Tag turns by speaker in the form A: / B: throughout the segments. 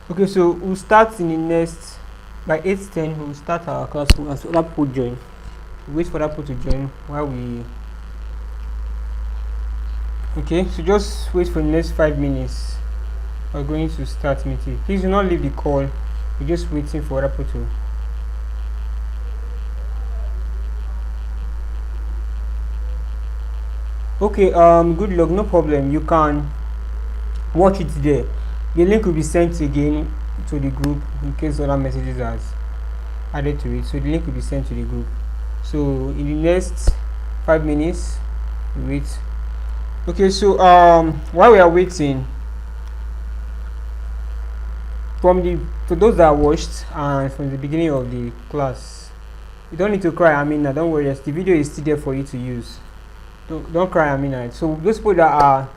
A: Okay, so we'll start in the next by 8:10. We'll start our class as other people join. Wait for other people to join while we. Okay, so just wait for the next 5 minutes. We're going to start meeting. Please do not leave the call. We're just waiting for other people to. Okay, good luck, no problem. You can watch it there. The link will be sent again to the group in case other messages are added to it. So the link will be sent to the group. So in the next 5 minutes, wait. Okay, so while we are waiting, for those that watched and from the beginning of the class, you don't need to cry. I mean, don't worry. The video is still there for you to use. Don't cry. I mean, so those people that are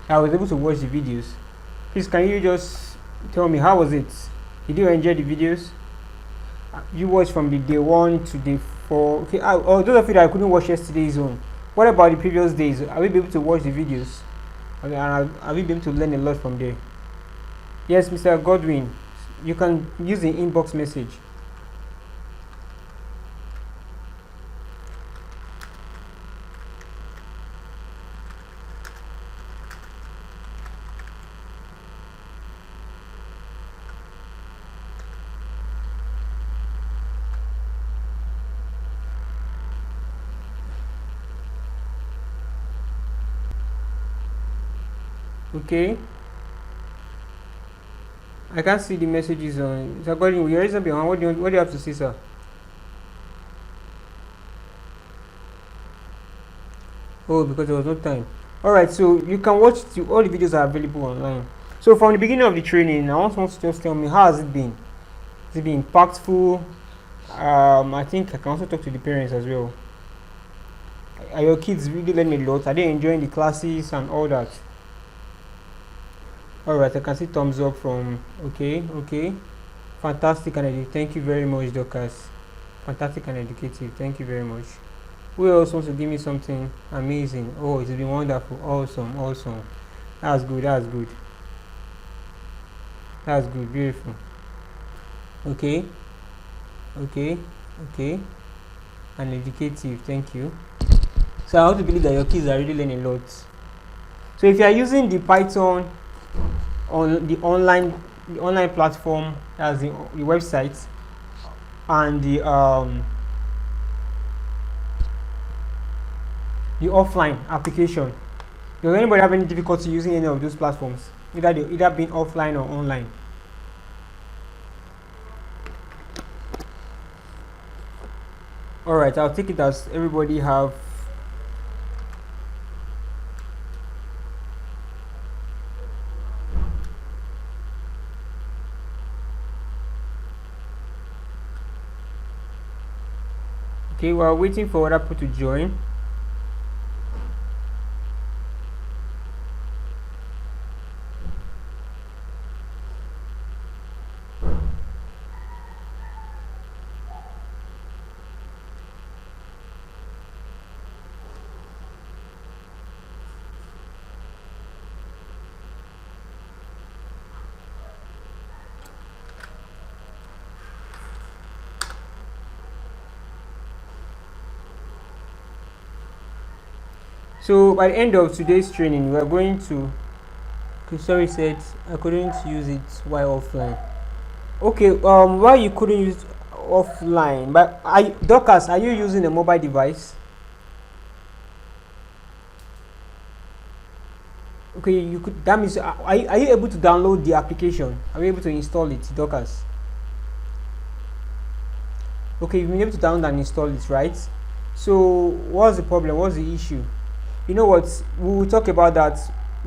A: I was able to watch the videos. Please, can you just tell me how was it? Did you enjoy the videos? You watched from the day 1 to day 4. Okay, or those of you that I couldn't watch yesterday's one. What about the previous days? Are we able to watch the videos? And are we able to learn a lot from there? Yes, Mr. Godwin, you can use the inbox message. Okay, I can't see the messages on. Mr. Godwin, you're raising behind. What do you have to say, sir? Oh, because there was no time. Alright, so you can watch all the videos are available online. So from the beginning of the training, I want someone to just tell me how has it been? Has it been impactful? I think I can also talk to the parents as well. Are your kids really learning a lot? Are they enjoying the classes and all that? Alright, I can see thumbs up from okay. Fantastic and educative. Thank you very much, Dorcas. Fantastic and educative. Thank you very much. Who else wants to give me something amazing? Oh, it's been wonderful. Awesome. That's good. That's good. Beautiful. Okay. And educative. Thank you. So I want to believe that your kids are really learning a lot. So if you are using the Python on the online platform, as the website, and the offline application, does anybody have any difficulty using any of those platforms, either being offline or online? Alright, I'll take it as everybody have. Okay, we're waiting for other people to join. So by the end of today's training, we are going to. Okay, sorry, said I couldn't use it while offline. Okay, why you couldn't use it offline? But Dorcas, are you using a mobile device? Okay, you could. That means are you able to download the application? Are you able to install it, Dorcas? Okay, you've been able to download and install it, right? So what's the problem? What's the issue? You know what, we will talk about that.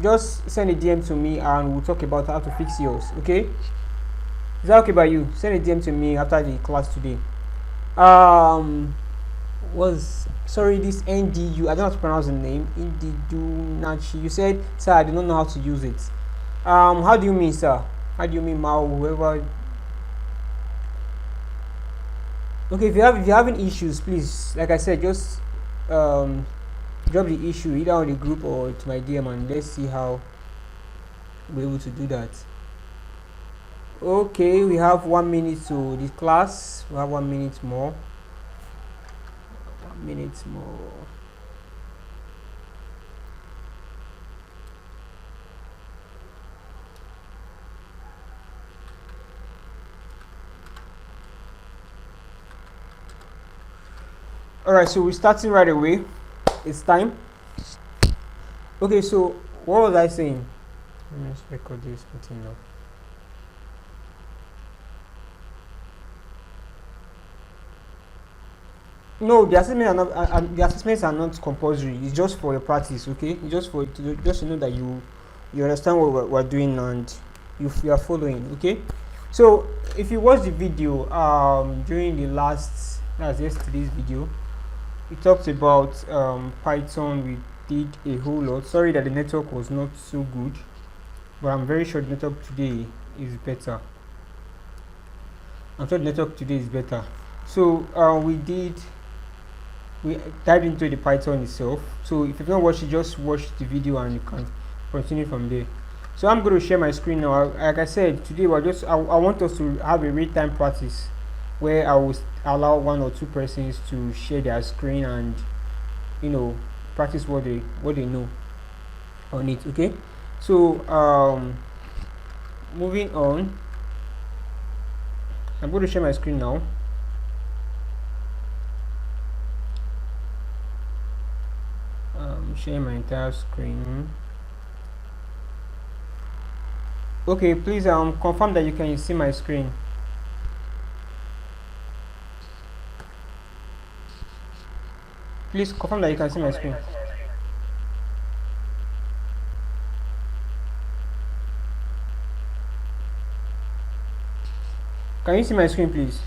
A: Just send a DM to me and we'll talk about how to fix yours. Okay, is that okay by you? Send a DM to me after the class today. Was sorry, this NDU, I don't know how to pronounce the name. Nachi, you said, sir, I do not know how to use it. How do you mean, sir? How do you mean, Mao, whoever? Okay, if you're having issues, please, like I said, just drop the issue either on the group or to my DM, and let's see how we're able to do that. Okay, we have 1 minute to the class. We have 1 minute more. 1 minute more. Alright, so we're starting right away. It's time. Okay, so what was I saying? Let me just record this meeting now. No, the assessments are not compulsory. It's just for your practice, okay? It's just for just to know that you understand what we're doing and you are following, okay? So if you watch the video during the last, that's yesterday's video, we talked about Python. We did a whole lot. Sorry that the network was not so good, but I'm very sure the network today is better. I'm sure the network today is better. So we dived into the Python itself. So if you've not watched it, just watch the video and you can continue from there. So I'm going to share my screen now. Like I said, today I want us to have a real-time practice where I will allow 1 or 2 persons to share their screen and practice what they know on it. Okay. So moving on, I'm going to share my screen now. Sharing my entire screen. Okay, please confirm that you can see my screen. Please confirm that you can see my screen. Can you see my screen, please?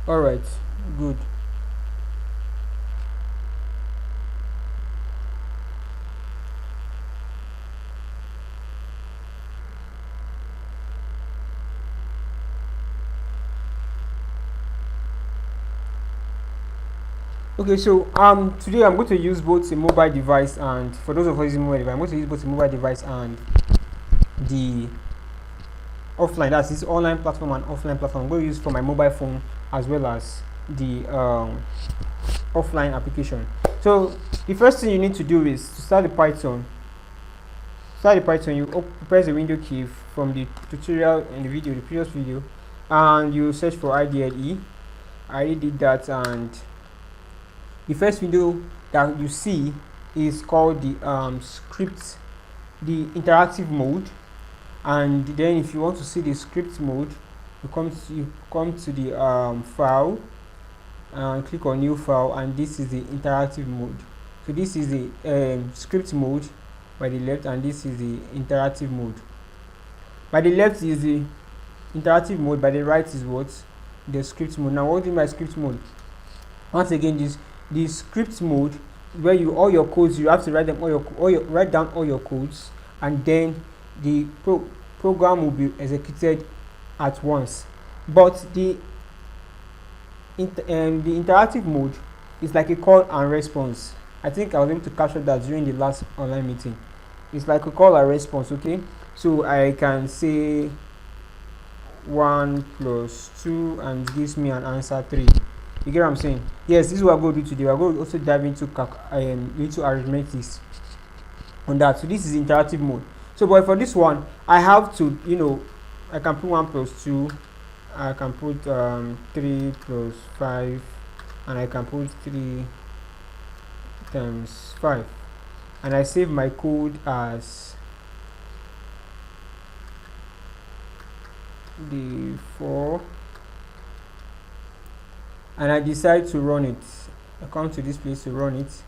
A: All right, good. Okay, so today I'm going to use both a mobile device, and for those of us using mobile device, I'm going to use both a mobile device and the offline, that's this online platform and offline platform. I'm going to use for my mobile phone as well as the offline application. So the first thing you need to do is to start the Python. You press the window key from the tutorial in the video, the previous video, and you search for IDLE. I already did that, and the first window that you see is called the script, the interactive mode. And then if you want to see the script mode, you come to the file and click on new file, and this is the interactive mode. So this is the script mode by the left, and this is the interactive mode. By the left is the interactive mode, by the right is what? The script mode. Now what do you mean by script mode? Once again, the script mode where all your codes, you have to write them write down all your codes, and then the program will be executed at once. But the interactive mode is like a call and response. I think I was able to capture that during the last online meeting. It's like a call and response. Okay, so I can say 1 + 2 and it gives me an answer 3. You get what I'm saying? Yes, this is what we're going to do today. We're going to also dive into arithmetics on that. So this is interactive mode. So but for this one, I have to, I can put 1 + 2, I can put 3 + 5, and I can put 3 × 5, and I save my code as the 4, and I decide to run it. I come to this place to run it,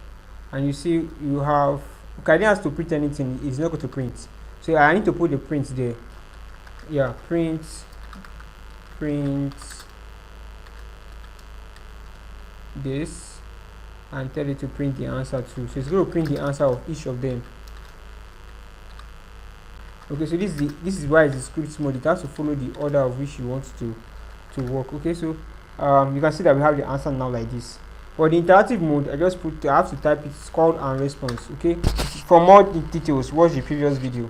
A: and you see you have, okay, I didn't have to print anything. It's not going to print, so I need to put the print there. Yeah, print this, and tell it to print the answer too. So it's going to print the answer of each of them. Okay, so this is why it's the script mode. It has to follow the order of which you want to to work. Okay, so you can see that we have the answer now like this. For the interactive mode, I have to type it, it's called and response. Okay, for more details, watch the previous video.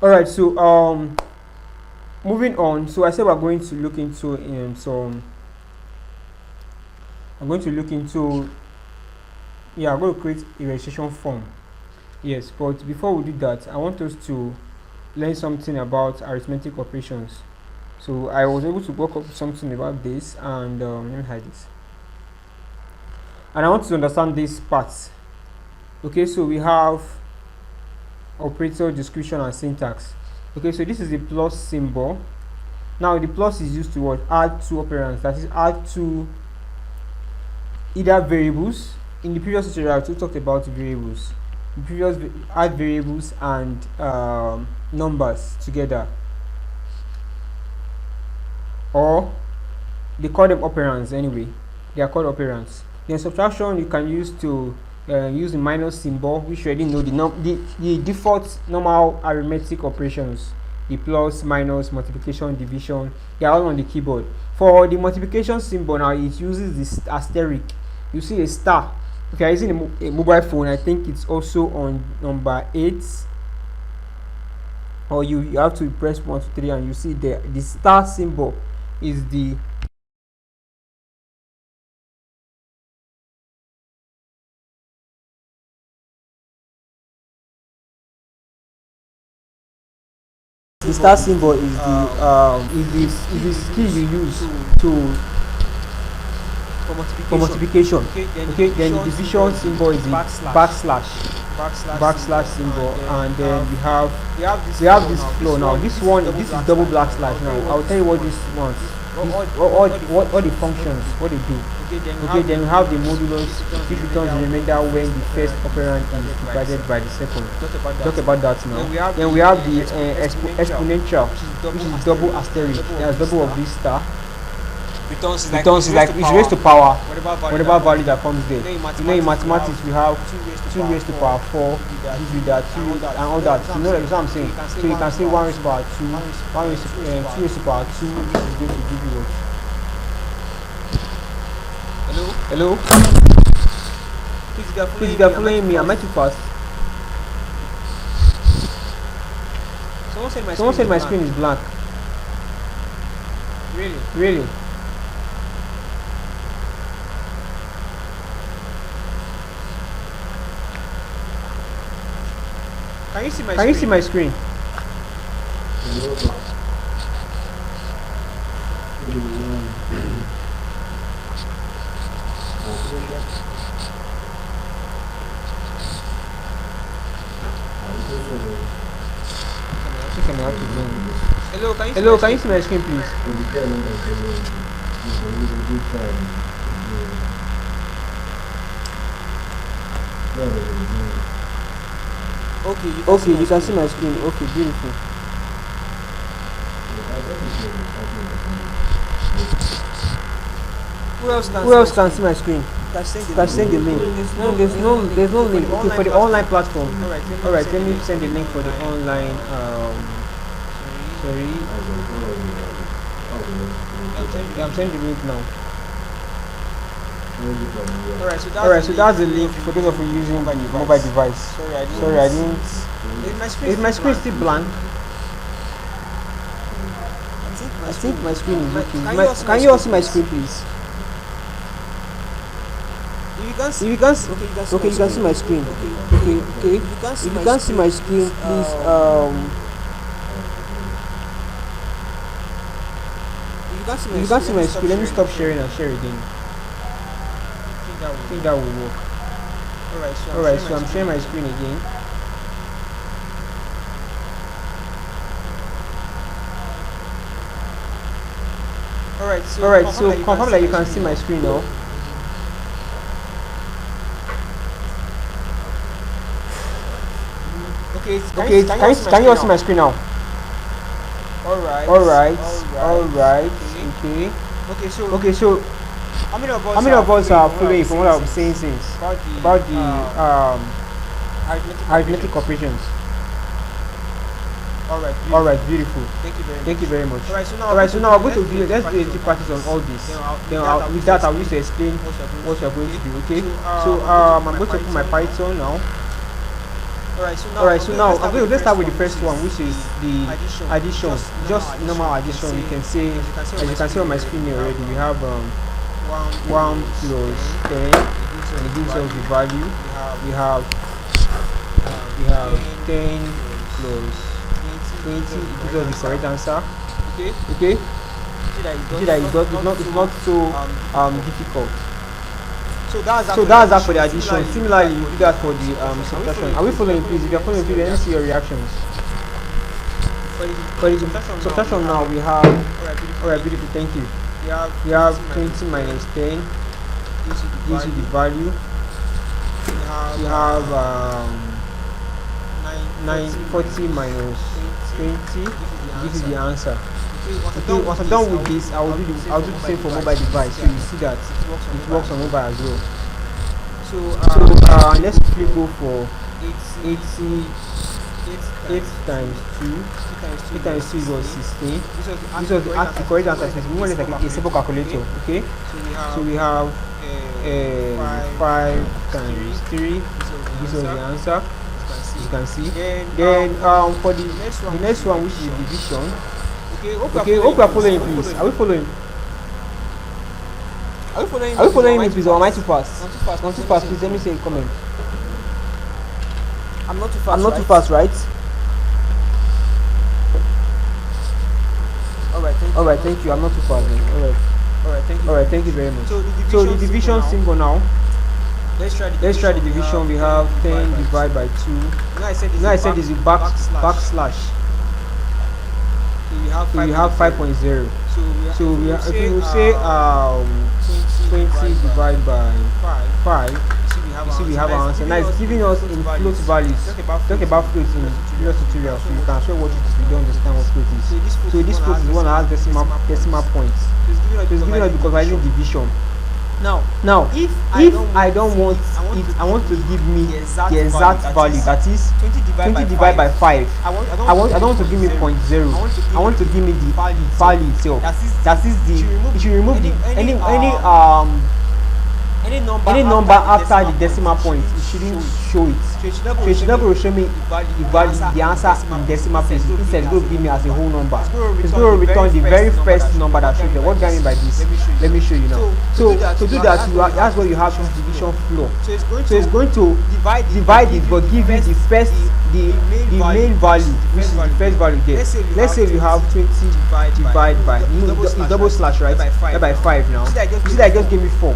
A: Alright, so moving on. So I said we're going to look into I'm going to look into I'm going to create a registration form. Yes, but before we do that, I want us to learn something about arithmetic operations. So I was able to work up something about this, and let me hide this. And I want to understand these parts. Okay, so we have operator description and syntax. Okay, so this is the plus symbol. Now the plus is used to what? Add two operands, that is add two either variables. In the previous tutorial we talked about variables. The previous add variables and numbers together, or they call them operands anyway. They are called operands. Then subtraction you can use to use the minus symbol, which you already know the default normal arithmetic operations, the plus, minus, multiplication, division, they are all on the keyboard. For the multiplication symbol now, it uses this asterisk. You see a star. If you are using a mobile phone, I think it's also on number 8, or you have to press 1 2 3, and you see the star symbol is the star symbol is the key you use to for multiplication. Okay, then the division symbol is the backslash symbol, and then we have this flow. Now this is double backslash. Now I'll tell you what this wants, all the functions, what they do. Okay, then we have the modulus, which returns the remainder when the first operand is divided by the second. Talk about that now. Then we have the exponential, which is double asterisk. There's double of this star. Returns is like it's raised to power whatever value that comes there. You know, in mathematics we have 2 raised to power 4, gives you that 2 and all that. You know, that's what I'm saying. So you can say 1 raised to power 2, 2 raised to power 2, which is going to give you what? Hello? Please, if you are following me, am I too fast? Someone said my screen is blank. Really? Can you see my screen? Hello, can you see my screen, please? Okay, you can see my screen. Okay, beautiful. Who else can see my screen? Can send the link. No, there's no link. Okay, for the online platform. Alright, let me send the link for the online. Sorry. Yeah, I'm sending the link now. Alright, so that's the link for those of you using the mobile device. Sorry, I didn't. Is my screen still blank? I think my screen is okay. Can you all see my screen, please? If you can see my screen. Okay. If you can see my screen, please. If you can see my screen, let me stop sharing and share again. I think that will work. Alright, so I'm sharing my screen again. Alright, so confirm that you can see my screen now. Okay, can you all see my screen now? Alright. Okay, so how many of us are following from what I'm saying since about the arithmetic operations? All right, beautiful. Thank you very much. All right, so now I'm going to do let's do a deep practice on all this. Then with that I'll use to explain what you're going to do. Okay. So I'm going to open my Python now. Alright, so now let's start with the first one, which is the addition. Just normal addition. You can see, as you can see on my screen here already, we have 1 plus 10, and it gives us the value. We have 10 plus 20, it gives us the correct answer. Okay. See that it's not so difficult. So that's that for the addition. Similarly, you do that for the subtraction. Are we following, please? If you're following, please, let me see your reactions. For the subtraction now, we have, alright, beautiful, thank you. We have 20 minus 10, gives you the value. We have 40 minus 20, gives you the answer. Okay, once I'm done with this, I'll do the same for mobile device. So you see that it works on mobile as well. So let's quickly go for 80. 8 times 2. 8 times 2 was 16. This was the correct answer. It's more or less like a simple calculator. Okay. So we have 5 times 3. This was the answer. You can see. Then for the next one, which is division. Okay, hope you are following, please. Are we following? Are we following me, please, or am I too fast? I'm too fast, please. Let me say a comment. I'm not too fast, right? Alright, thank you. I'm not too fast, then. Alright, thank you very much. So the division symbol now. Let's try the division. We have 10 divided by 2. Now I said this is backslash. So we have 5.0. So we have, if you say 20 divided by 5, you see we have our answer. Now it's giving us in float values. Talk about float in previous tutorial, so you can actually watch it if you don't understand what float is. So this float is the one that has decimal points. So it's giving us because we're using division. Now, if I don't want it, I want to give me the exact value, that is 20 divided by 5. I don't want to give me 0.0. I want to give me the value itself. That is the, it should remove any number after the decimal point. It shouldn't show it. So it should not go show me the value, the answer in decimal place. Instead, it's going to give me as a whole number. It's going to return the very first number that shows there. What do I mean by this? Let me show you now. So to do that, that's where you have this division flow. So it's going to divide it, but give you the first, the main value, which is the first value there. Let's say you have 20 divided by, it's double slash, right? By 5 now. You see that it just gave me 4.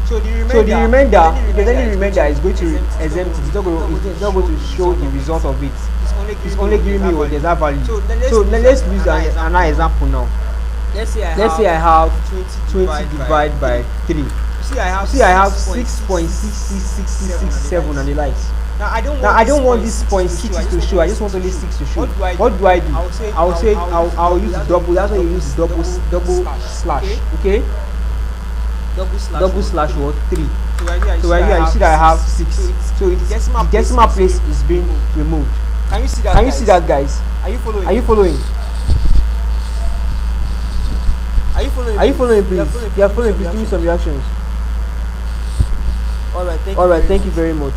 A: So the remainder, if there's any remainder, is going to exempt it. It's not going to show the result of it. It's only giving me what there's that value. So let's use another example now. Let's say I have 20 divided by 3. See I have 6.66667 and the likes. Now I don't want this 0.6 to show. I just want only 6 to show. What do I do? I'll use the double. That's why you use double slash. Okay. Double slash what? 3. So right here you see that I have 6. So the decimal place is being removed. Can you see that, guys? Are you following? Are you following, please? If you are following, please give me some reactions. Alright, thank you very much.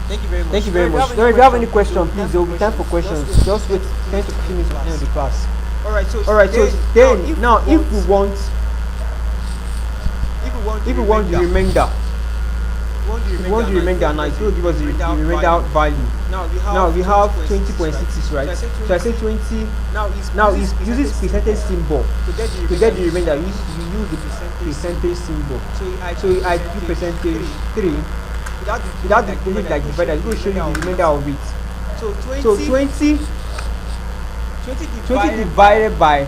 A: Thank you very much. If you have any questions, please, there will be time for questions. Just wait 10 to 15 minutes to end the class. Alright, so then now if we want the remainder, now it will give us the remainder value. Now we have 20.66, right? So I say 20. Now it uses percentage symbol to get the remainder. You use the percentage symbol. So I do percentage 3 without the percentage like divider. It's going to show you the remainder of it. So 20 divided by 3.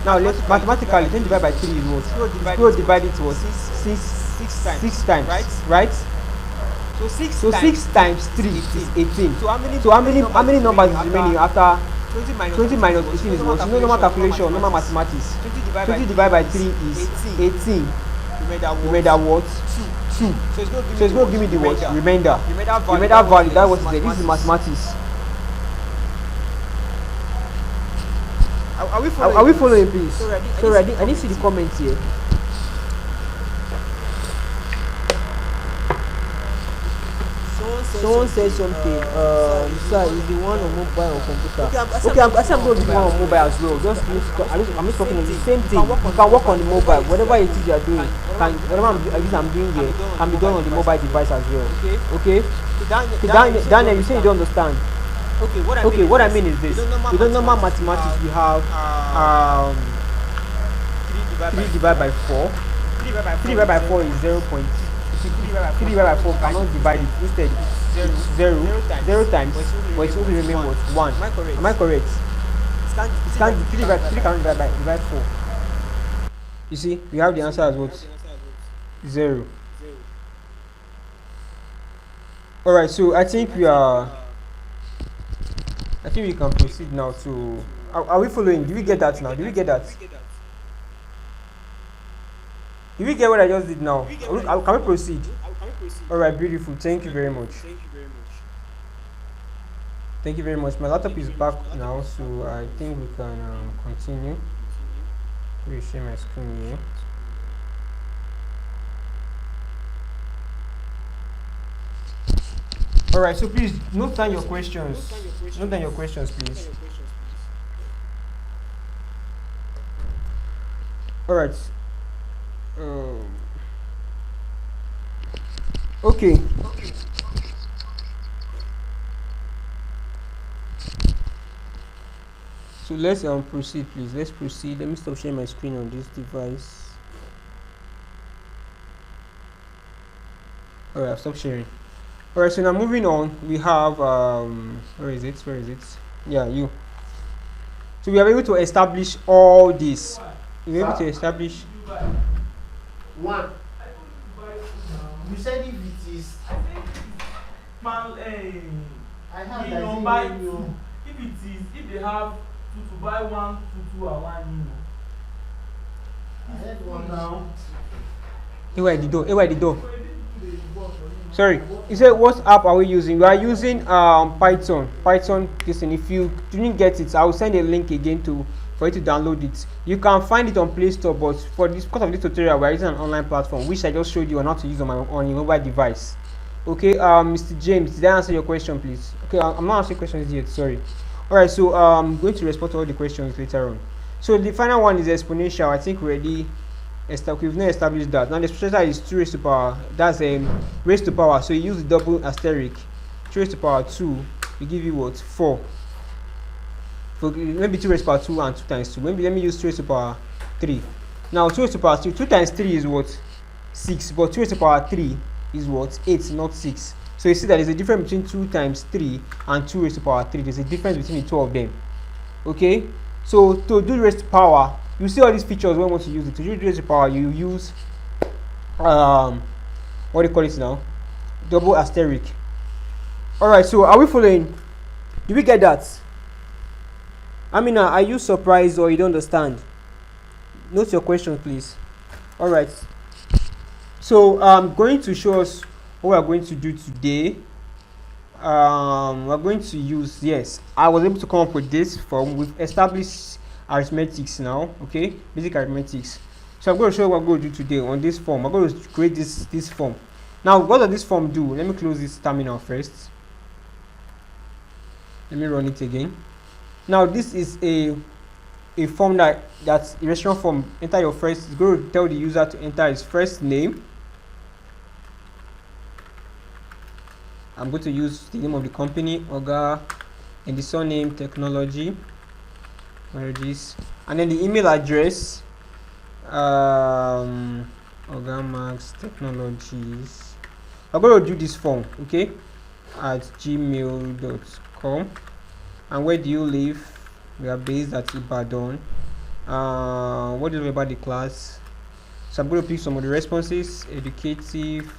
A: Now let's mathematically 20 divided by 3 is what? It's going to divide it to 6 times, right? So 6 times 3 is 18. So how many numbers is remaining after 20 minus 18 is what? You know, normal calculation, normal mathematics. 20 divided by 3 is 18. Remainder what? 2. 2. So it's going to give me the what? Remainder. Remainder value. That was there. This is mathematics. Are we following, please? Sorry, I didn't see the comments here. Someone said something. Sir, is the one on mobile or computer? Okay, I'm going to do one on mobile as well. I'm just talking on the same thing. You can work on the mobile. Whatever it is you are doing, whatever I'm doing here, can be done on the mobile device as well. Okay? Daniel, you say you don't understand. Okay, what I mean is this. You don't normal mathematics, you have 3 divided by 4. 3 divided by 4 is 0. 3 divided by 4 cannot divide it. Instead, it's 0 times, but it will remain what? 1. Am I correct? It can't 3 cannot divide 4. You see, we have the answer as what? 0. Alright, so I think we can proceed now to. Are we following? Did we get that now? Did we get that? Did we get what I just did now? Can we proceed? Alright, beautiful. Thank you very much. Thank you very much. My laptop is back now, so I think we can continue. Let me share my screen here. Alright, so please note down your questions. Note down your questions, please. Alright. Okay. So let's proceed, please. Let's proceed. Let me stop sharing my screen on this device. Alright, I've stopped sharing. Alright, so now moving on, we have where is it? Yeah, you. So we are able to establish all this. We're able to establish
B: one. You said if it is I have
C: if they have to buy 1, 2, and 1,
B: I had one now.
A: Why the door? Sorry, you said what app are we using? We are using Python. Listen, if you didn't get it, I will send a link again for you to download it. You can find it on Play Store, but because of this tutorial, we are using an online platform which I just showed you on how to use on your mobile device. Okay, Mr. James, did I answer your question, please? Okay, I'm not answering questions yet. Sorry. All right, so I'm going to respond to all the questions later on. So the final one is exponential. I think we've not established that. Now the exponential is 2 raised to power. That's raised to power. So you use the double asterisk. 2 raised to power 2 will give you what? 4. So maybe 2 raised to power 2 and 2 times 2. Maybe let me use 2 raised to power 3. Now 2 raised to power 2. 2 times 3 is what? 6. But 2 raised to power 3 is what? 8, not 6. So you see that there's a difference between 2 times 3 and 2 raised to power 3. There's a difference between the two of them. Okay? So to do raised to power, you see all these features when you want to use it. To do raised to power, you use what do you call it now? Double asterisk. Alright, so are we following? Did we get that? Amina, are you surprised or you don't understand? Note your question, please. Alright. So I'm going to show us what we're going to do today. We're going to use, yes, I was able to come up with this form. We've established arithmetics now, okay, basic arithmetics. So I'm going to show you what we're going to do today on this form. I'm going to create this form. Now, what does this form do? Let me close this terminal first. Let me run it again. Now, this is a form that's a restaurant form. Enter your first. It's going to tell the user to enter his first name. I'm going to use the name of the company, Oga, and the surname, Technology. Where it is, and then the email address, Oga Max Technologies. I'm going to do this form, okay, at gmail.com. And where do you live? We are based at Ibadan. What is about the class? So I'm going to pick some of the responses: educative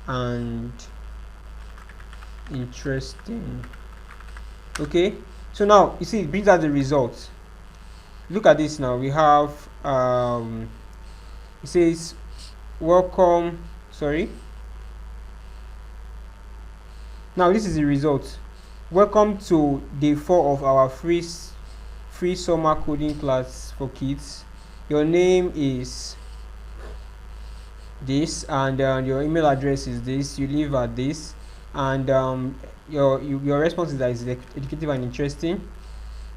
A: and interesting. Okay, so now you see it brings out the results. Look at this now. We have it says welcome, sorry, Now this is the result. Welcome to day 4 of our free summer coding class for kids. Your name is this, and your email address is this. You live at this, and your response is that it's educative and interesting.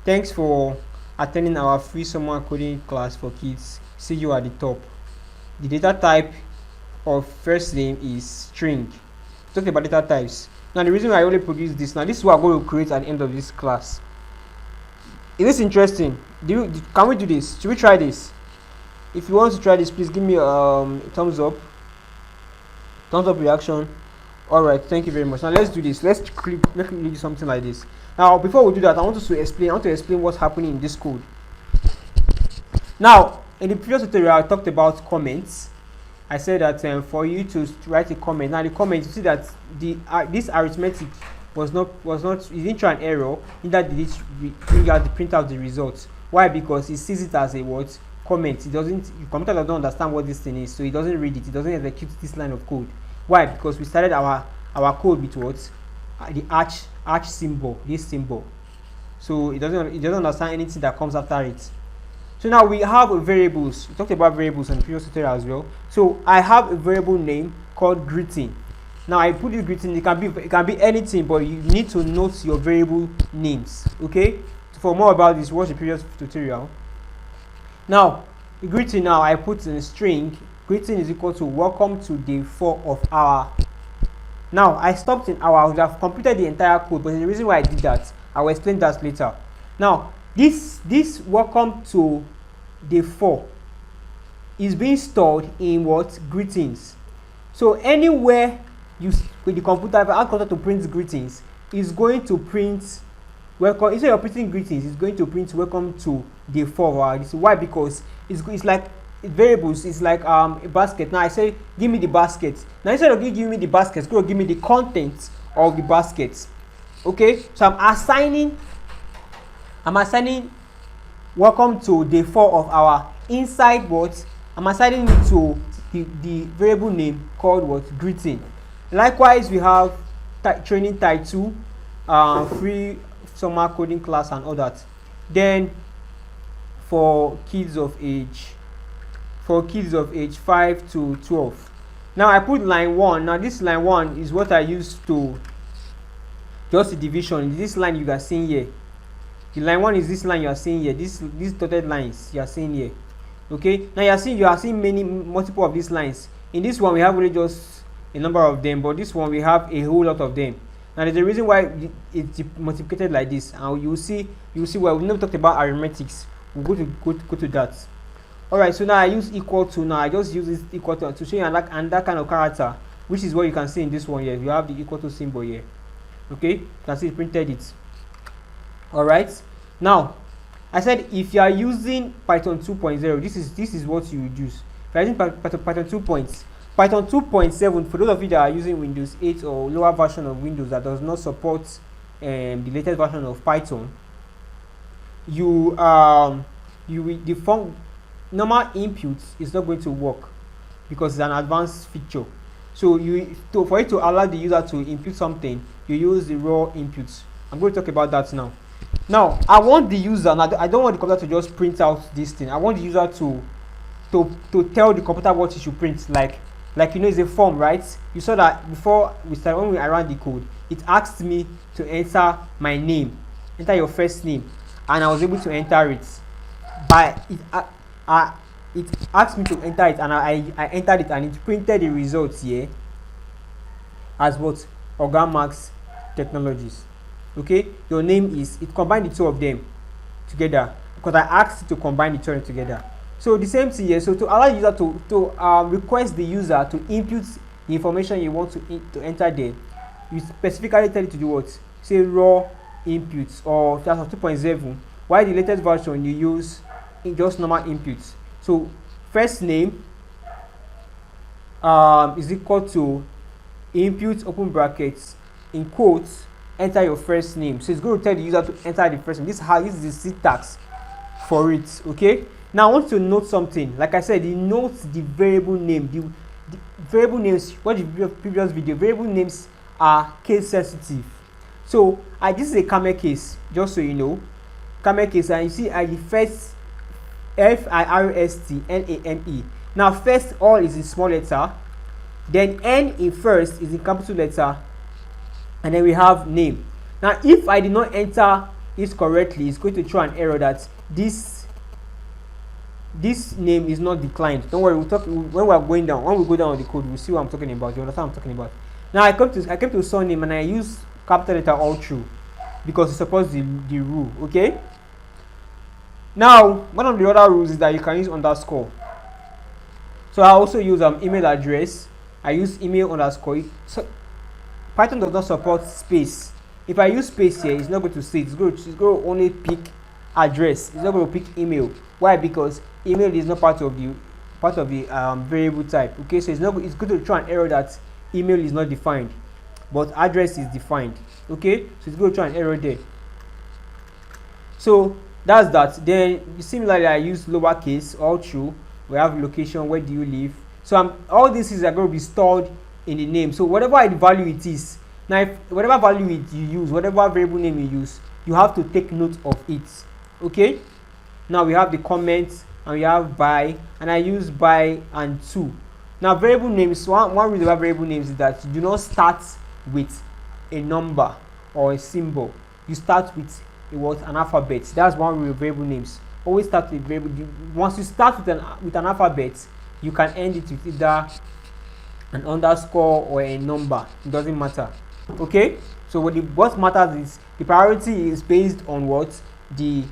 A: Thanks for attending our free summer coding class for kids. See you at the top. The data type of first name is string. Talk about data types. Now the reason why I only produce this, now this is what I'm going to create at the end of this class. Is this interesting? Can we do this? Should we try this? If you want to try this, please give me a thumbs up reaction. Alright, thank you very much. Now let's do this. Let's do something like this. Now before we do that, I want to explain what's happening in this code. Now in the previous tutorial I talked about comments. I said that for you to write a comment. Now the comment, you see that this arithmetic was not it didn't try an error, neither did it bring out the print out the results. Why? Because it sees it as a what? Comment. It doesn't, the computer doesn't understand what this thing is, so it doesn't read it, it doesn't execute this line of code. Why? Because we started our code with what? The arch symbol, this symbol. So it doesn't understand anything that comes after it. So now we have variables. We talked about variables in the previous tutorial as well. So I have a variable name called greeting. Now I put this greeting, it can be anything, but you need to note your variable names. Okay? For more about this, watch the previous tutorial. Now, the greeting, now I put in a string. Greeting is equal to welcome to day 4 of our. Now I stopped in our. I would have completed the entire code, but the reason why I did that, I will explain that later. Now this welcome to day 4 is being stored in what? Greetings. So anywhere with the computer, if I ask computer to print greetings, is going to print welcome. Instead of printing greetings, it's going to print welcome to day 4. This is why? Because it's like variables. It's like a basket. Now I say give me the basket. Now instead of giving me the basket, it's going to give me the contents of the basket. Okay, so I'm assigning welcome to day 4 of our inside what? I'm assigning it to the variable name called what? Greeting. Likewise, we have training type 2, free summer coding class and all that. Then for kids of age 5 to 12. Now I put line 1. Now this line 1 is what I use to just the division. This line you are seeing here. The line 1 is this line you are seeing here. These dotted lines you are seeing here. Okay. Now you are seeing multiple of these lines. In this one we have only just a number of them, but this one we have a whole lot of them. Now there's a reason why it's multiplied like this, and you see well, we never talked about arithmetics. We'll go to that. Alright, so now I use equal to. Now I just use this equal to show you another kind of character, which is what you can see in this one here. You have the equal to symbol here. Okay, you can see it printed it. Alright, now I said if you are using Python 2.0, this is what you would use. If you are using Python 2.7, for those of you that are using Windows 8 or lower version of Windows that does not support the latest version of Python, the normal input is not going to work because it's an advanced feature. So for it to allow the user to input something, you use the raw inputs. I'm going to talk about that now. Now I want the user. Now I don't want the computer to just print out this thing. I want the user to tell the computer what it should print. Like it's a form, right? You saw that before we started, when I ran the code, it asked me to enter my name, enter your first name, and I was able to enter it. But it asked me to enter it, and I entered it, and it printed the results here as what? Max Technologies. Okay, your name is, it combined the two of them together because I asked it to combine the two together. So the same thing here. So to allow the user to request the user to input the information you want to enter there, you specifically tell it to do what? Say raw inputs, or that's 2.7. While the latest version you use just normal inputs. So first name is equal to input open brackets in quotes enter your first name. So it's going to tell the user to enter the first name. This is the syntax for it. Okay. Now I want to note something. Like I said, you note the variable name. The variable names. What the previous video? Variable names are case sensitive. So this is a camel case, just so you know. Camel case, and you see the first FIRSTNAME. Now first all is in small letter, then N in first is in capital letter, and then we have name. Now if I did not enter it correctly, it's going to throw an error that this name is not declined. Don't worry, we'll talk when we are going down. When we go down on the code, we'll see what I'm talking about. You understand what I'm talking about? Now I came to surname and I use capital letter all through because it supports the rule. Okay. Now one of the other rules is that you can use underscore. So I also use email address. I use email underscore. So Python does not support space. If I use space here, it's not going to see. It's going to only pick address. It's not going to pick email. Why? Because email is not part of the variable type. Okay, so it's going to throw an error that email is not defined, but address is defined. Okay, so it's going to throw an error there. So that's that. Then similarly, I use lowercase all through. We have location, where do you live. So all these are going to be stored in the name. So whatever value it is, now if whatever value you use, whatever variable name you use, you have to take note of it. Okay. Now we have the comments and we have by, and I use by and to. Now variable names, one reason about variable names is that you do not start with a number or a symbol. You start with an alphabet. That's one rule of variable names. Always start with variable. Once you start with an alphabet, you can end it with either an underscore or a number. It doesn't matter. Okay. So what matters is the priority is based on what the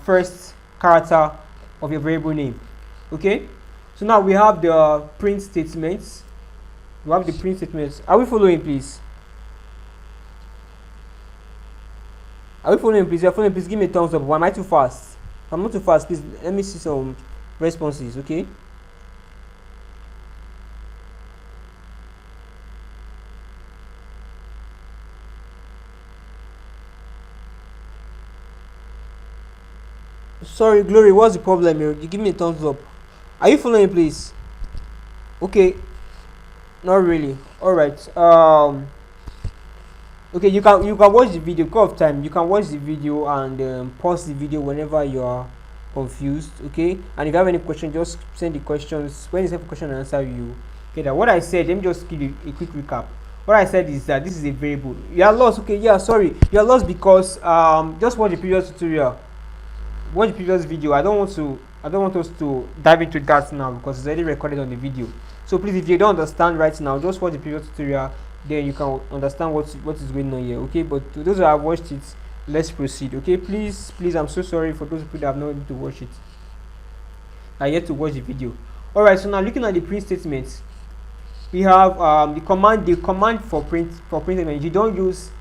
A: first character of your variable name. Okay. So now we have the print statements. Are we following, please? Are we following, please? You're following, please give me a thumbs up. Why am I too fast? If I'm not too fast, please let me see some responses. Okay. Sorry, Glory, what's the problem here? You give me a thumbs up. Are you following, please? Okay. Not really. Alright. Okay, you can watch the video. Because of time, you can watch the video and pause the video whenever you are confused. Okay. And if you have any question, just send the questions. When you have a question and answer, you get that. What I said, let me just give you a quick recap. What I said is that this is a variable. You are lost. Okay, yeah, sorry. You are lost because just watch the previous tutorial. Watch the previous video. I don't want us to dive into that now because it's already recorded on the video. So please, if you don't understand right now, just watch the previous tutorial, then you can understand what is going on here. Okay, but to those who have watched it, let's proceed. Okay, please, I'm so sorry for those people that have not been able to watch it. I yet to watch the video. All right, so now looking at the print statements, we have the command for print statement. You don't use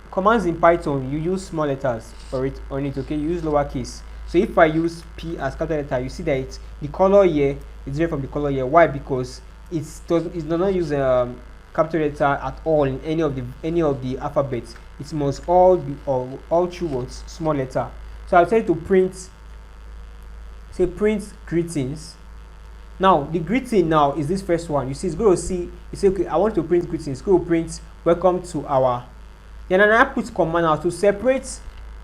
A: commands in Python. You use small letters for it on it. Okay, you use lowercase. So if I use P as capital letter, you see that the color here is different from the color here. Why? Because it does not use capital letter at all in any of the alphabets. It must all be all through words small letter. So I'll tell you to print. Say print greetings. Now the greeting now is this first one. You see, it's going to see. You say, okay, I want to print greetings. It's going to print welcome to our. Then I put command now to separate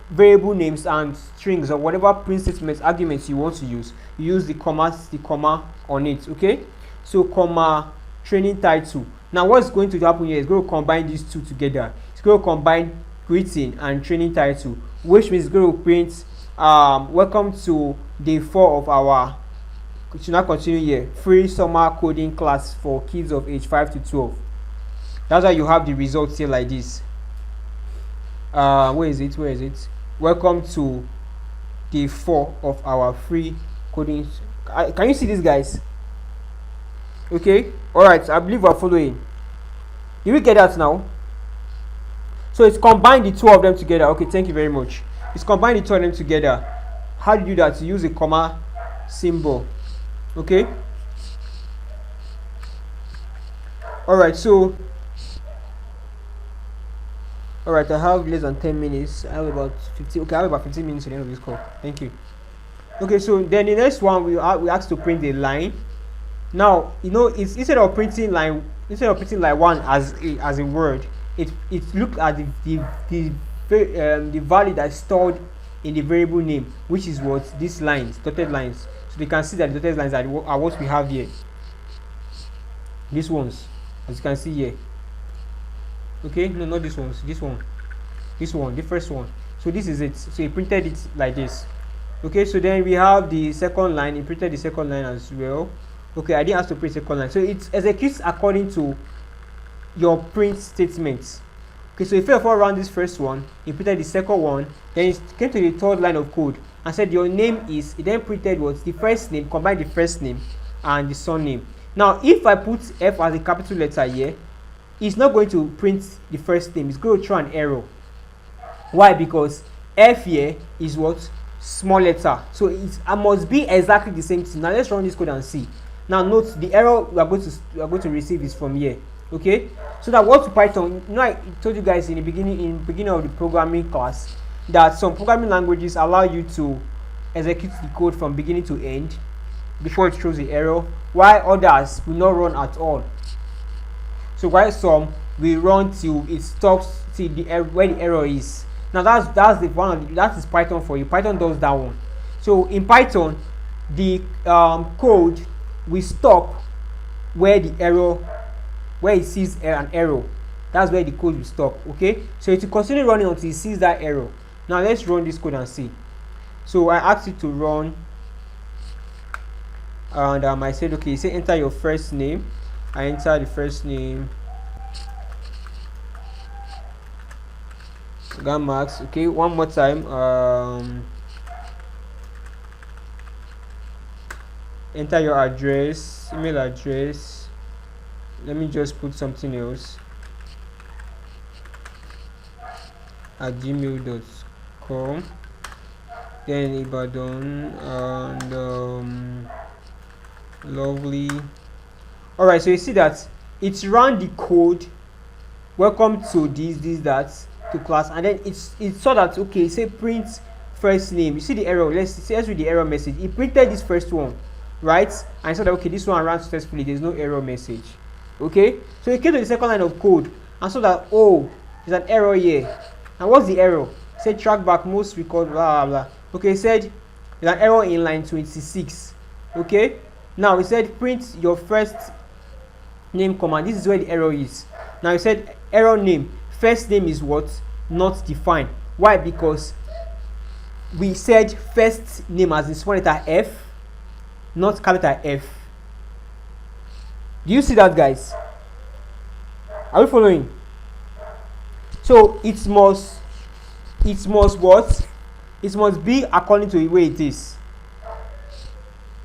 A: variable names and strings or whatever print statements arguments you want to use. You use the comma on it. Okay, so comma training title. Now what's going to happen here is going to combine these two together. It's going to combine greeting and training title, which means it's going to print welcome to day 4 of our. Should not continue here. Free summer coding class for kids of age 5 to 12. That's why you have the results here like this. Where is it? Welcome to day 4 of our free coding. Can you see this, guys? Okay. All right. I believe we're following. Did we get that now? So it's combined the two of them together. Okay. Thank you very much. It's combined the two of them together. How do you do that? You use a comma symbol. Okay. All right. So. All right. I have less than 10 minutes. I have about 15. Okay. I have about 15 minutes to the end of this call. Thank you. Okay. So then the next one we asked to print a line. Now it's instead of printing line instead of putting like one as a word, it looked at the value that's stored in the variable name, which is what these lines, dotted lines. So they can see that the dotted lines are what we have here. These ones, as you can see here. Okay, no, not this ones. This one, the first one. So this is it. So he printed it like this. Okay, so then we have the second line. He printed the second line as well. Okay, I didn't have to print second line. So it executes according to your print statements. Okay, so if you run this first one, he printed the second one, then it came to the third line of code and said your name is, it then printed what the first name, combine the first name and the surname. Now if I put F as a capital letter here, it's not going to print the first name, it's going to throw an error. Why? Because F here is what? Small letter. So it must be exactly the same thing. Now let's run this code and see. Now note the error we are going to receive is from here. Okay, so that what Python, you know, I told you guys in the beginning of the programming class that some programming languages allow you to execute the code from beginning to end before it throws the error, while others will not run at all. So while some will run till it stops, till where the error is. Now that's the one that is Python for you. Python does that one. So in Python, the code will stop where the error, where it sees an error. That's where the code will stop. Okay, so it will continue running until it sees that error. Now let's run this code and see. So I asked it to run, and I said okay, say enter your first name. I enter the first name, Max. Okay, one more time. Enter your address, email address. Let me just put something else, at gmail.com. Then Ibadan and lovely. All right, so you see that it's run the code. Welcome to this that to class, and then it saw that okay, say print first name. You see the error. Let's read the error message. It printed this first one, right? And it saw that okay, this one ran successfully. There's no error message. Okay, so it came to the second line of code and saw that oh, there's an error here. And what's the error? It said track back most record blah blah blah. Okay, it said there's an error in line 26. Okay, now it said print your first name command. This is where the error is. Now it said error name, first name is what? Not defined. Why? Because we said first name as in small letter F, not capital F. Do you see that, guys? Are we following? So it must what? It must be according to the way it is.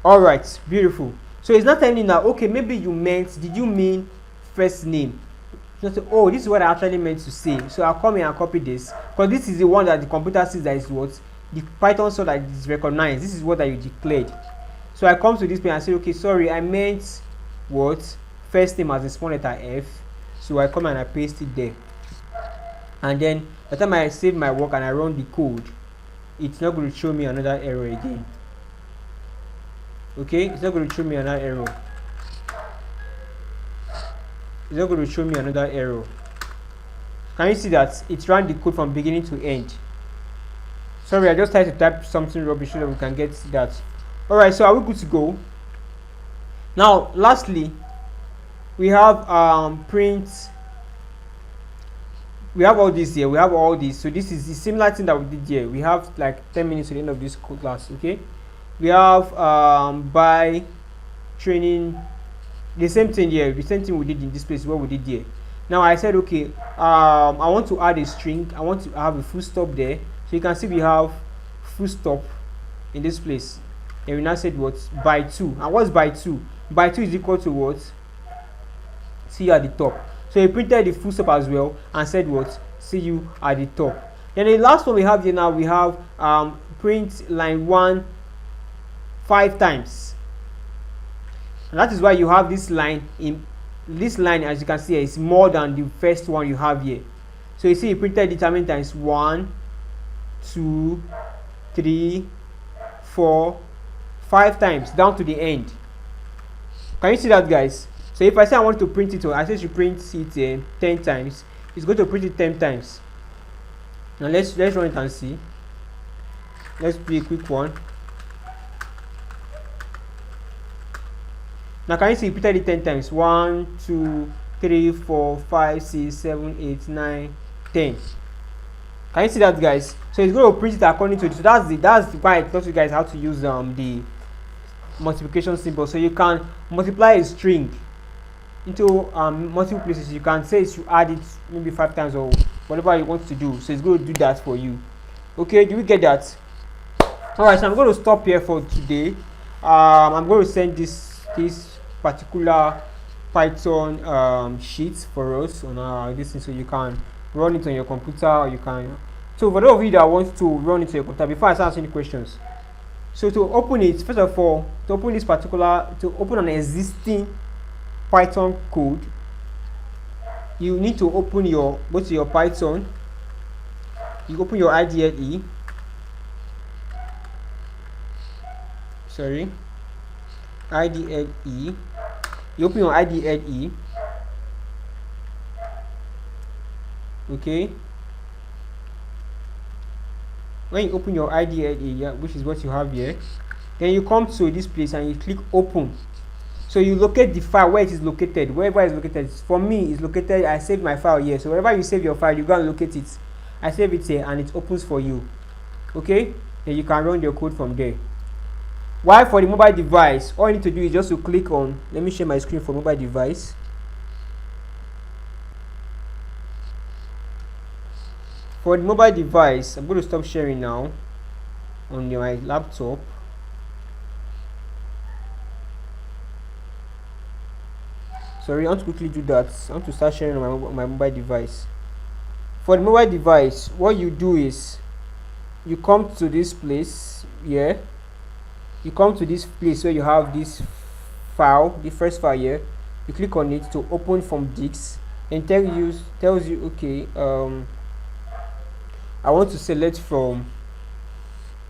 A: All right, beautiful. So it's not telling you now, okay, maybe did you mean first name? Not say, oh, this is what I actually meant to say. So I'll come here and copy this, because this is the one that the computer sees that is what the Python saw that it is recognized. This is what that you declared. So I come to this page and say, okay, sorry, I meant what? First name as a small letter F. So I come and I paste it there. And then by the time I save my work and I run the code, it's not going to show me another error again. Okay, it's not going to show me another error. It's not going to show me another error. Can you see that it ran the code from beginning to end? Sorry, I just tried to type something rubbish so that we can get that. Alright, so are we good to go? Now lastly, we have print. We have all this here. We have all this. So this is the similar thing that we did here. We have like 10 minutes to the end of this class. Okay, we have by training, the same thing here. The same thing we did in this place. What we did here. Now I said okay, I want to add a string. I want to have a full stop there. So you can see we have full stop in this place. And we now said what? By 2. And what's by 2? By 2 is equal to what? See you at the top. So he printed the full stop as well and said what? See you at the top. Then the last one we have here now, we have print line 1 5 times. And that is why you have this line. In this line, as you can see, is more than the first one you have here. So you see he printed it how many times? 1, 2, 3, 4, 5 times down to the end. Can you see that, guys? So if I say I want to print it, or I say you print it 10 times, it's going to print it 10 times. Now let's run it and see. Let's do a quick one. Now can you see it printed it 10 times? 1, 2, 3, 4, 5, 6, 7, 8, 9, 10. Can you see that, guys? So it's going to print it according to it. So that's why I taught you guys how to use the multiplication symbol. So you can multiply a string into multiple places. You can say you add it maybe 5 times or whatever you want to do. So it's going to do that for you. Okay, do we get that? Alright, so I'm going to stop here for today. I'm going to send this particular Python sheet for us on this thing, so you can run it on your computer, or you can. So for those of you that want to run it on your computer, before I start answering the questions, so to open it, first of all, to open an existing Python code, you need to go to your Python. You open your IDLE. IDLE. You open your IDLE. Okay. When you open your IDLE, which is what you have here, then you come to this place and you click open. So you locate the file where it is located, wherever it's located. For me, it's located. I saved my file here. So wherever you save your file, you go and locate it. I save it here and it opens for you. Okay, then you can run your code from there. While for the mobile device, all you need to do is just to click on. Let me share my screen for mobile device. For the mobile device, I'm going to stop sharing now on my laptop. Sorry, I want to quickly do that. I want to start sharing on my mobile device. For the mobile device, what you do is you come to this place here. You come to this place where you have this file, the first file here. You click on it to open from disk, and tells you okay, I want to select from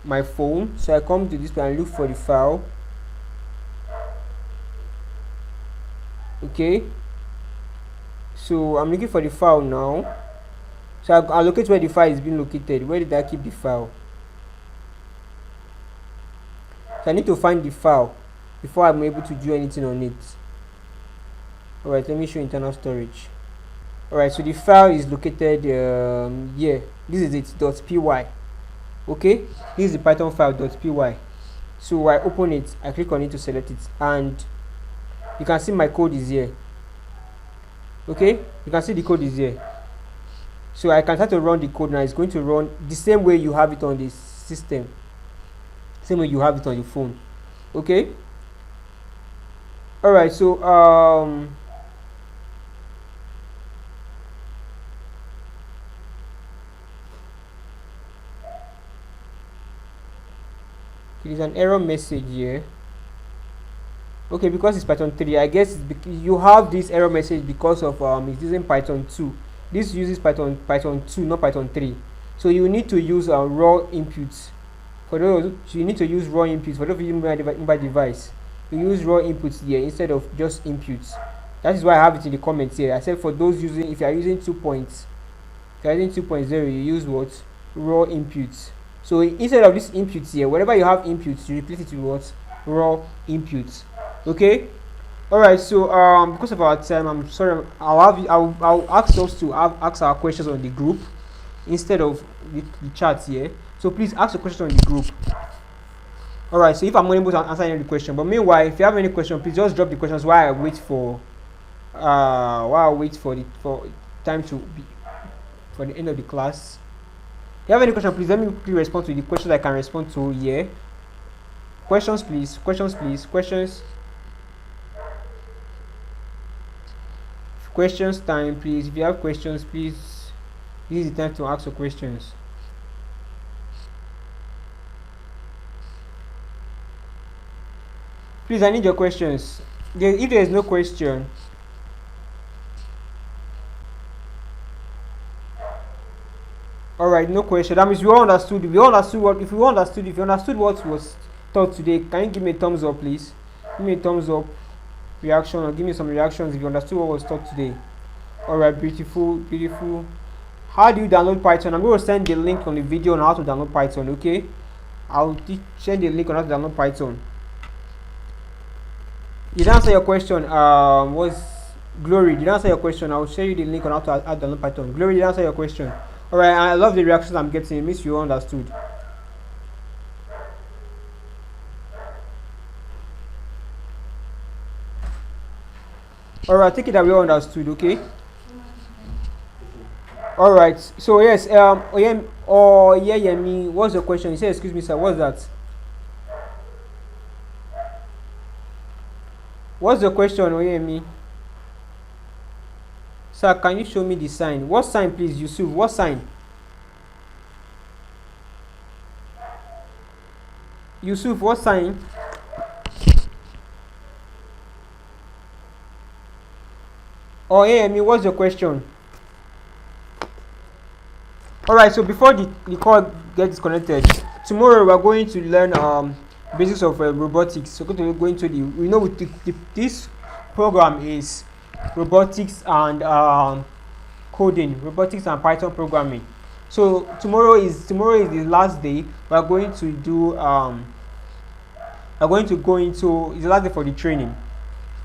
A: my phone. So I come to this place and look for the file. Okay, so I'm looking for the file now. So I'll locate where the file is being located. Where did I keep the file? So I need to find the file before I'm able to do anything on it. Alright, let me show internal storage. Alright, so the file is located here. This is it, .py. Okay, this is the Python file .py. So I open it, I click on it to select it, and you can see my code is here. Okay, you can see the code is here. So I can start to run the code now. It's going to run the same way you have it on the system, same way you have it on your phone. Okay. All right. So there is an error message here. Okay, because it's Python 3, I guess you have this error message because of it's using Python 2. This uses Python 2, not Python 3. So you need to use raw inputs. For those, you need to use raw inputs. For those of you using mobile device, you use raw inputs here instead of just inputs. That is why I have it in the comments here. I said for those using, if you are using 2 points, if you are using 2.0, you use what? Raw inputs. So instead of this inputs here, wherever you have inputs, you replace it with what? Raw inputs. Okay. All right. So because of our time, I'm sorry. I'll ask us to ask our questions on the group instead of the chat here. So please ask the question on the group. All right. So if I'm unable to answer any of the question, but meanwhile, if you have any question, please just drop the questions while I wait for for time to be for the end of the class. If you have any question, please let me quickly respond to the questions I can respond to here. Questions, please. Questions, please. Questions. Questions time, please. If you have questions, please. This is the time to ask your questions. Please, I need your questions. If there is no question, all right, no question. That means we all understood. If you understood what was taught today, can you give me a thumbs up, please? Give me a thumbs up. reaction, or give me some reactions if you understood what was taught today. Alright, beautiful, beautiful. How do you download Python? I'm going to send the link on the video on how to download Python, okay? I'll send the link on how to download Python. Did I answer your question? Was Glory, did I answer your question? I'll show you the link on how to download Python. Glory, did I answer your question? Alright, I love the reactions I'm getting. It means you understood. Alright, take it that we all understood, okay? Alright, so yes, Yemi, what's your question? He said, excuse me, sir, what's that? What's the question, Oyemi? Sir, can you show me the sign? What sign, please, Yusuf? What sign? Yusuf, what sign? Oh, Oyemi, what's your question? Alright, so before the call gets disconnected, tomorrow we're going to learn basics of robotics. So we're going to this program is robotics and coding, robotics and Python programming. So tomorrow is the last day. We're going to do it's the last day for the training.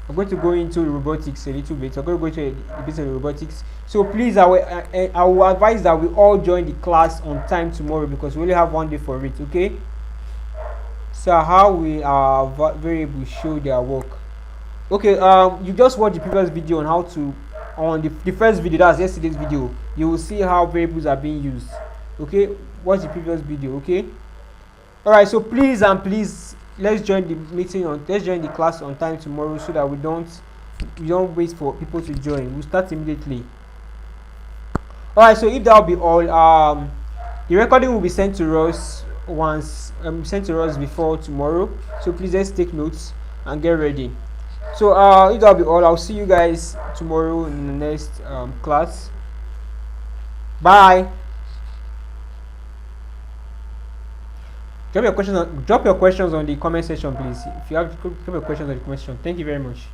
A: I'm going to go into robotics a little bit. I'm going to go into a bit of robotics. So please, I will advise that we all join the class on time tomorrow because we only have one day for it. Okay. So how we variables show their work. Okay. You just watched the previous video on how to the first video, that's yesterday's video. You will see how variables are being used. Okay. Watch the previous video. Okay. All right. So please let's join the class on time tomorrow so that we don't wait for people to join. We'll start immediately. Alright, so if that will be all, the recording will be sent to us before tomorrow. So please let's take notes and get ready. So if that will be all, I'll see you guys tomorrow in the next class. Bye. Drop your questions on the comment section, please. If you have drop your questions on the comment section. Thank you very much.